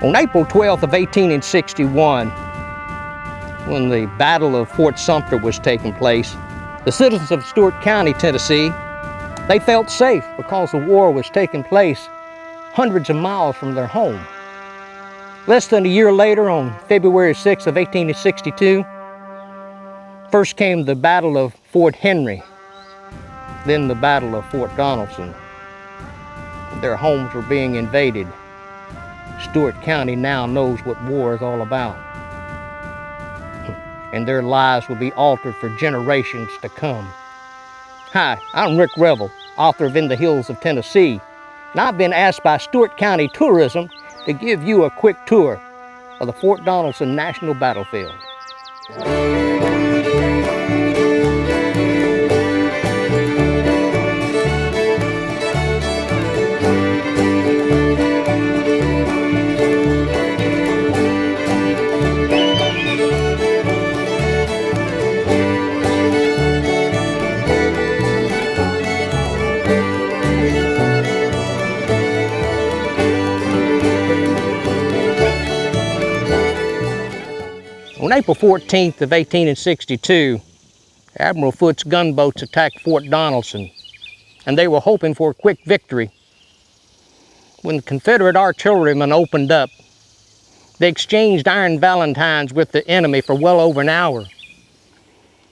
On April 12th of 1861, when the Battle of Fort Sumter was taking place, the citizens of Stewart County, Tennessee, they felt safe because the war was taking place hundreds of miles from their home. Less than a year later, on February 6th of 1862, first came the Battle of Fort Henry, then the Battle of Fort Donelson. Their homes were being invaded. Stewart County now knows what war is all about. And their lives will be altered for generations to come. Hi, I'm Rick Revel, author of In the Hills of Tennessee, and I've been asked by Stewart County Tourism to give you a quick tour of the Fort Donelson National Battlefield. On April 14th of 1862, Admiral Foote's gunboats attacked Fort Donelson, and they were hoping for a quick victory. When the Confederate artillerymen opened up, they exchanged iron Valentines with the enemy for well over an hour.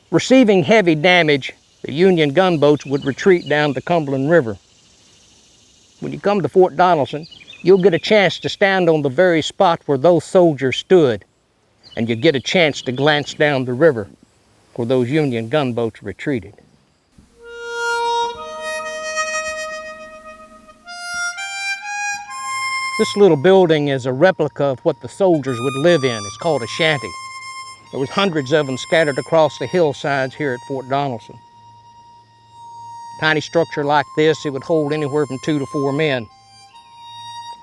Receiving heavy damage, the Union gunboats would retreat down the Cumberland River. When you come to Fort Donelson, you'll get a chance to stand on the very spot where those soldiers stood, and you get a chance to glance down the river where those Union gunboats retreated. This little building is a replica of what the soldiers would live in. It's called a shanty. There was hundreds of them scattered across the hillsides here at Fort Donelson. Tiny structure like this, it would hold anywhere from 2 to 4 men.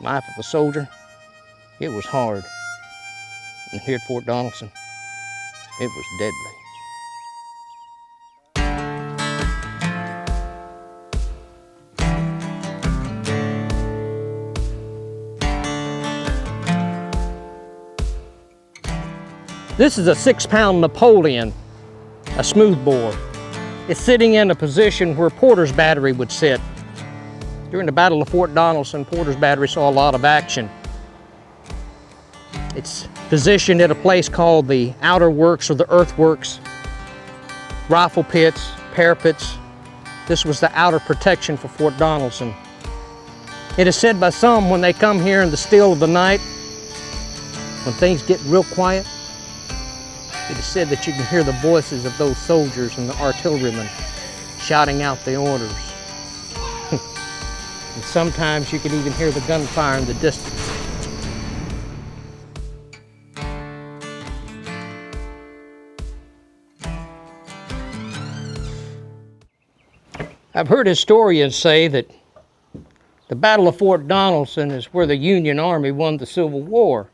Life of a soldier, it was hard. And here at Fort Donelson, it was deadly. This is a 6-pound Napoleon, a smoothbore. It's sitting in a position where Porter's battery would sit. During the Battle of Fort Donelson, Porter's battery saw a lot of action. It's positioned at a place called the outer works or the earthworks, rifle pits, parapets. This was the outer protection for Fort Donelson. It is said by some when they come here in the still of the night, when things get real quiet, it is said that you can hear the voices of those soldiers and the artillerymen shouting out the orders. And sometimes you can even hear the gunfire in the distance. I've heard historians say that the Battle of Fort Donelson is where the Union Army won the Civil War.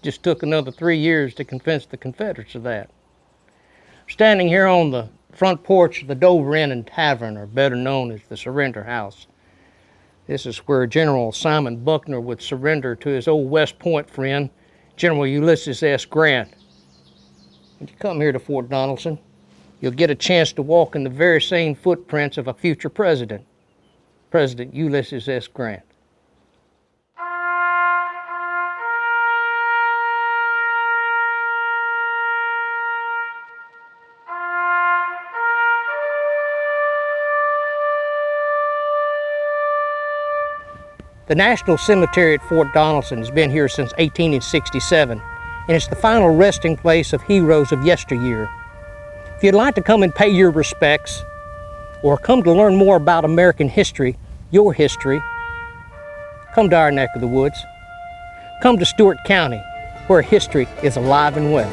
Just took another 3 years to convince the Confederates of that. Standing here on the front porch of the Dover Inn and Tavern, or better known as the Surrender House. This is where General Simon Buckner would surrender to his old West Point friend, General Ulysses S. Grant. When you come here to Fort Donelson, you'll get a chance to walk in the very same footprints of a future president, President Ulysses S. Grant. The National Cemetery at Fort Donelson has been here since 1867, and it's the final resting place of heroes of yesteryear. If you'd like to come and pay your respects, or come to learn more about American history, your history, come to our neck of the woods. Come to Stewart County, where history is alive and well.